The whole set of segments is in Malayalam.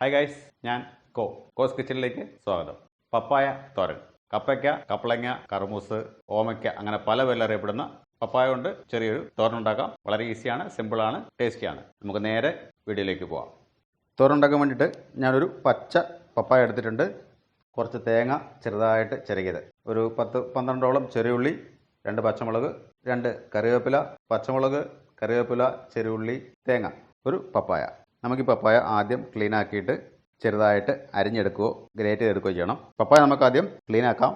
ഹായ് ഗൈസ്, ഞാൻ കോസ് കിച്ചണിലേക്ക് സ്വാഗതം. പപ്പായ തോരൻ. കപ്പയ്ക്ക, കപ്പളങ്ങ, കറുമൂസ്, ഓമയ്ക്ക അങ്ങനെ പല പേരിൽ അറിയപ്പെടുന്ന പപ്പായ കൊണ്ട് ചെറിയൊരു തോരൻ ഉണ്ടാക്കാം. വളരെ ഈസിയാണ്, സിമ്പിളാണ്, ടേസ്റ്റിയാണ്. നമുക്ക് നേരെ വീഡിയോയിലേക്ക് പോവാം. തോരൻ ഉണ്ടാക്കാൻ വേണ്ടിയിട്ട് ഞാനൊരു പച്ച പപ്പായ എടുത്തിട്ടുണ്ട്. കുറച്ച് തേങ്ങ ചെറുതായിട്ട് ചിരകിയത്, ഒരു 10-12ഓളം ചെറിയുള്ളി, 2 പച്ചമുളക്, 2 കറിവേപ്പില, പച്ചമുളക്, കറിവേപ്പില, ചെറിയുള്ളി, തേങ്ങ, ഒരു പപ്പായ. നമുക്ക് ഈ പപ്പായ ആദ്യം ക്ലീൻ ആക്കിയിട്ട് ചെറുതായിട്ട് അരിഞ്ഞെടുക്കുകയോ ഗ്രേറ്റ് ചെയ്തെടുക്കുകയോ ചെയ്യണം. പപ്പായ നമുക്ക് ആദ്യം ക്ലീൻ ആക്കാം.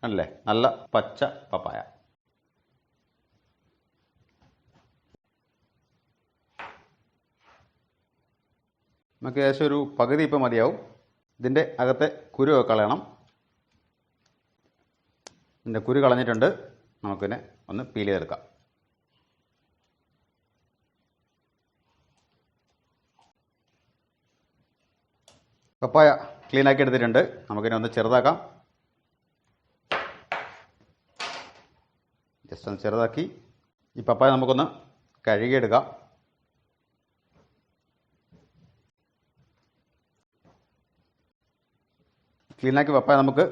അല്ലേ, നല്ല പച്ച പപ്പായ. നമുക്ക് ഏകദേശം ഒരു പകുതി ഇപ്പം മതിയാവും. ഇതിൻ്റെ അകത്തെ കുരുവൊക്കെ കളയണം. ഇതിൻ്റെ കുരു കളഞ്ഞിട്ടുണ്ട്. നമുക്കിതിനെ ഒന്ന് പീൽ ചെയ്തെടുക്കാം. പപ്പായ ക്ലീൻ ആക്കി എടുത്തിട്ടുണ്ട്. നമുക്കിനെ ഒന്ന് ചെറുതാക്കാം. ജസ്റ്റ് ഒന്ന് ചെറുതാക്കി ഈ പപ്പായ നമുക്കൊന്ന് കഴുകിയെടുക്കാം. ക്ലീനാക്കി പപ്പായ നമുക്ക്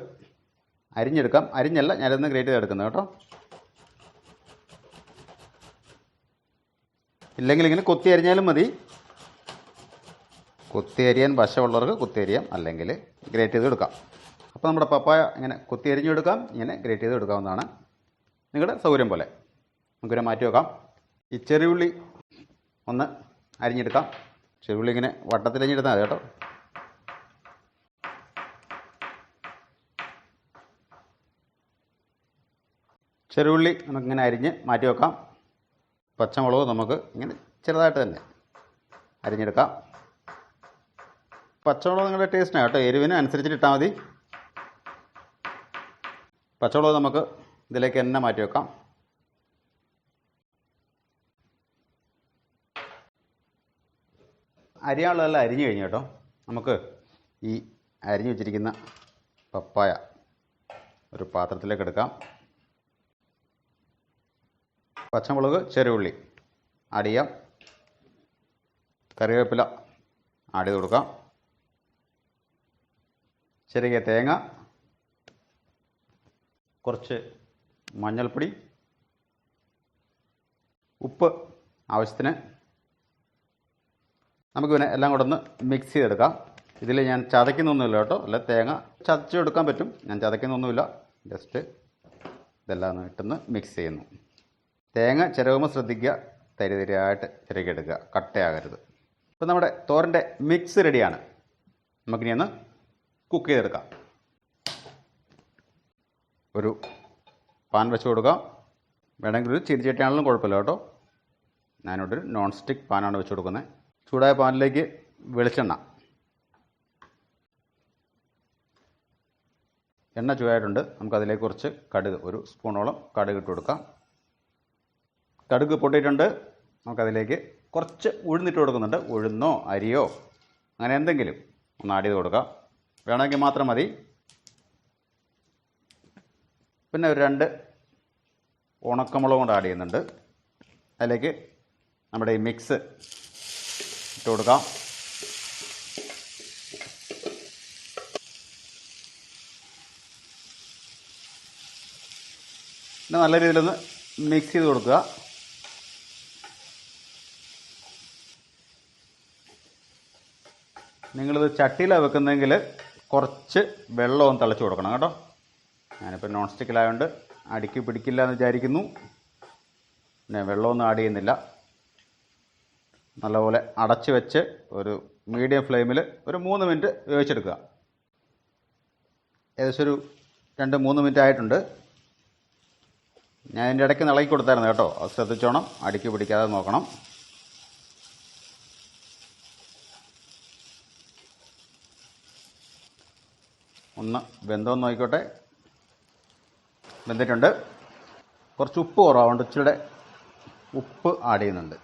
അരിഞ്ഞെടുക്കാം. അരിഞ്ഞല്ല, ഞാനിതൊന്ന് ഗ്രേറ്റ് ചെയ്തെടുക്കുന്നത് കേട്ടോ. ഇല്ലെങ്കിൽ ഇങ്ങനെ കൊത്തി അരിഞ്ഞാലും മതി. കൊത്തി അരിയാൻ വശമുള്ളവർക്ക് കൊത്തി അരിയാം, അല്ലെങ്കിൽ ഗ്രേറ്റ് ചെയ്ത് എടുക്കാം. അപ്പോൾ നമ്മുടെ പപ്പായ ഇങ്ങനെ കൊത്തി അരിഞ്ഞെടുക്കാം, ഇങ്ങനെ ഗ്രേറ്റ് ചെയ്ത് എടുക്കാവുന്നതാണ്, നിങ്ങളുടെ സൗകര്യം പോലെ. നമുക്കിനെ മാറ്റി വെക്കാം. ഈ ചെറിയുള്ളി ഒന്ന് അരിഞ്ഞെടുക്കാം. ചെറിയുള്ളി ഇങ്ങനെ വട്ടത്തിൽ അരിഞ്ഞെടുത്താൽ മതി കേട്ടോ. ചെറിയുള്ളി നമുക്കിങ്ങനെ അരിഞ്ഞ് മാറ്റി വെക്കാം. പച്ചമുളക് നമുക്ക് ഇങ്ങനെ ചെറുതായിട്ട് തന്നെ അരിഞ്ഞെടുക്കാം. പച്ചമുളക് നിങ്ങളുടെ ടേസ്റ്റിനാണ് കേട്ടോ, എരിവിന് അനുസരിച്ചിട്ട് ഇട്ടാൽ മതി. പച്ചമുളക് നമുക്ക് ഇതിലേക്ക് തന്നെ മാറ്റി വെക്കാം. അരിയാനുള്ളതെല്ലാം അരിഞ്ഞു കഴിഞ്ഞു കേട്ടോ. നമുക്ക് ഈ അരിഞ്ഞു വെച്ചിരിക്കുന്ന പപ്പായ ഒരു പാത്രത്തിലേക്ക് എടുക്കാം. പച്ചമുളക്, ചെറിയുള്ളി ആഡ് ചെയ്യാം. കറിവേപ്പില ആഡ് ചെയ്ത് കൊടുക്കാം. ചെറിയ തേങ്ങ, കുറച്ച് മഞ്ഞൾപ്പൊടി, ഉപ്പ് ആവശ്യത്തിന്. നമുക്കിതിനെ എല്ലാം കൂടെ ഒന്ന് മിക്സ് ചെയ്തെടുക്കാം. ഇതിൽ ഞാൻ ചതയ്ക്കുന്നൊന്നുമില്ല കേട്ടോ, അല്ല തേങ്ങ ചതച്ചെടുക്കാൻ പറ്റും, ഞാൻ ചതയ്ക്കുന്നൊന്നുമില്ല. ജസ്റ്റ് ഇതെല്ലാം ഒന്ന് ഇട്ടൊന്ന് മിക്സ് ചെയ്യുന്നു. തേങ്ങ ചിരകുമ്പോൾ ശ്രദ്ധിക്കുക, തരിതരിയായിട്ട് ചിരകിയെടുക്കുക, കട്ടയാകരുത്. ഇപ്പം നമ്മുടെ തോരൻ്റെ മിക്സ് റെഡിയാണ്. നമുക്കിനി ഒന്ന് കുക്ക് ചെയ്തെടുക്കാം. ഒരു പാൻ വെച്ച് കൊടുക്കാം. വേണമെങ്കിൽ ഒരു ചീനിച്ചട്ടിയാണെങ്കിലും കുഴപ്പമില്ല കേട്ടോ. ഞാനിവിടെ ഒരു നോൺ സ്റ്റിക്ക് പാനാണ് വെച്ച് കൊടുക്കുന്നത്. ചൂടായ പാനിലേക്ക് വെളിച്ചെണ്ണ. എണ്ണ ചൂടായിട്ടുണ്ട്. നമുക്കതിലേക്ക് കുറച്ച് കടുക്, ഒരു സ്പൂണോളം കടുക് ഇട്ട് കൊടുക്കാം. കടുക് പൊട്ടിയിട്ടുണ്ട്. നമുക്കതിലേക്ക് കുറച്ച് ഉഴുന്നിട്ട് കൊടുക്കുന്നുണ്ട്. ഉഴുന്നോ അരിയോ അങ്ങനെ എന്തെങ്കിലും ഒന്ന് ആഡ് ചെയ്ത് കൊടുക്കാം, വേണമെങ്കിൽ മാത്രം മതി. പിന്നെ ഒരു 2 ഉണക്കമുളക് കൊണ്ട് ആഡ് ചെയ്യുന്നുണ്ട്. അതിലേക്ക് നമ്മുടെ ഈ മിക്സ് ഇട്ട് കൊടുക്കാം. പിന്നെ നല്ല രീതിയിലൊന്ന് മിക്സ് ചെയ്ത് കൊടുക്കുക. നിങ്ങളിത് ചട്ടിയിലാണ് വെക്കുന്നതെങ്കിൽ കുറച്ച് വെള്ളവും തിളച്ച് കൊടുക്കണം കേട്ടോ. ഞാനിപ്പോൾ നോൺ സ്റ്റിക്കിലായതുകൊണ്ട് അടിക്ക് പിടിക്കില്ല എന്ന് വിചാരിക്കുന്നു. പിന്നെ വെള്ളമൊന്നും ആഡ് ചെയ്യുന്നില്ല. നല്ലപോലെ അടച്ച് വെച്ച് ഒരു മീഡിയം ഫ്ലെയിമിൽ ഒരു 3 മിനിറ്റ് വേവിച്ചെടുക്കുക. ഏകദേശം ഒരു 2-3 മിനിറ്റ് ആയിട്ടുണ്ട്. ഞാൻ ഇതിൻ്റെ ഇടയ്ക്ക് ഇളക്കി കൊടുത്തായിരുന്നു കേട്ടോ, അത് ശ്രദ്ധിച്ചോണം, അടിക്ക് പിടിക്കാതെ നോക്കണം. ഒന്ന് വെന്തോന്ന് നോക്കിക്കോട്ടെ. വെന്തിട്ടുണ്ട്. കുറച്ച് ഉപ്പ് കുറവുണ്ട്, ഇച്ചിരി ഉപ്പ് ആഡ് ചെയ്യുന്നുണ്ട്.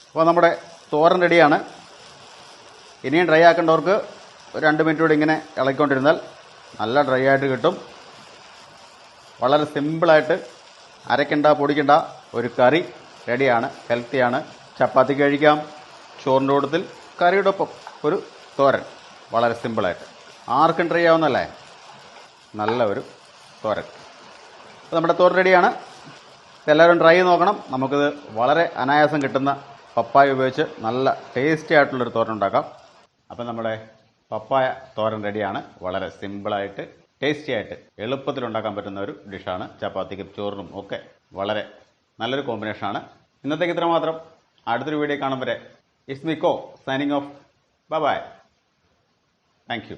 അപ്പോൾ നമ്മുടെ തോരൻ റെഡിയാണ്. ഇനിയും ഡ്രൈ ആക്കേണ്ടവർക്ക് 2 മിനിറ്റ് കൂടി ഇങ്ങനെ ഇളക്കിക്കൊണ്ടിരുന്നാൽ നല്ല ഡ്രൈ ആയിട്ട് കിട്ടും. വളരെ സിമ്പിളായിട്ട് അരയ്ക്കണ്ട പൊടിക്കണ്ട ഒരു കറി റെഡിയാണ്. ഹെൽത്തിയാണ്. ചപ്പാത്തി കഴിക്കാം. ചോറിൻ്റെ കൂട്ടത്തിൽ കറിയുടെ ഒപ്പം ഒരു തോരൻ. വളരെ സിമ്പിളായിട്ട് ആർക്കും ട്രൈ ചെയ്യാവുന്നല്ലേ, നല്ല ഒരു തോരൻ. അപ്പോൾ നമ്മുടെ തോരൻ റെഡിയാണ്. എല്ലാവരും ട്രൈ ചെയ്ത് നോക്കണം. നമുക്കിത് വളരെ അനായാസം കിട്ടുന്ന പപ്പായ ഉപയോഗിച്ച് നല്ല ടേസ്റ്റി ആയിട്ടുള്ളൊരു തോരൻ ഉണ്ടാക്കാം. അപ്പം നമ്മുടെ പപ്പായ തോരൻ റെഡിയാണ്. വളരെ സിമ്പിളായിട്ട് ടേസ്റ്റി ആയിട്ട് എളുപ്പത്തിൽ ഉണ്ടാക്കാൻ പറ്റുന്ന ഒരു ഡിഷാണ്. ചപ്പാത്തിക്കും ചോറിനും ഒക്കെ വളരെ നല്ലൊരു കോമ്പിനേഷനാണ്. ഇന്നത്തേക്ക് ഇത്ര മാത്രം. അടുത്തൊരു വീഡിയോ കാണും വരെ it's me co signing off. Bye bye. Thank you.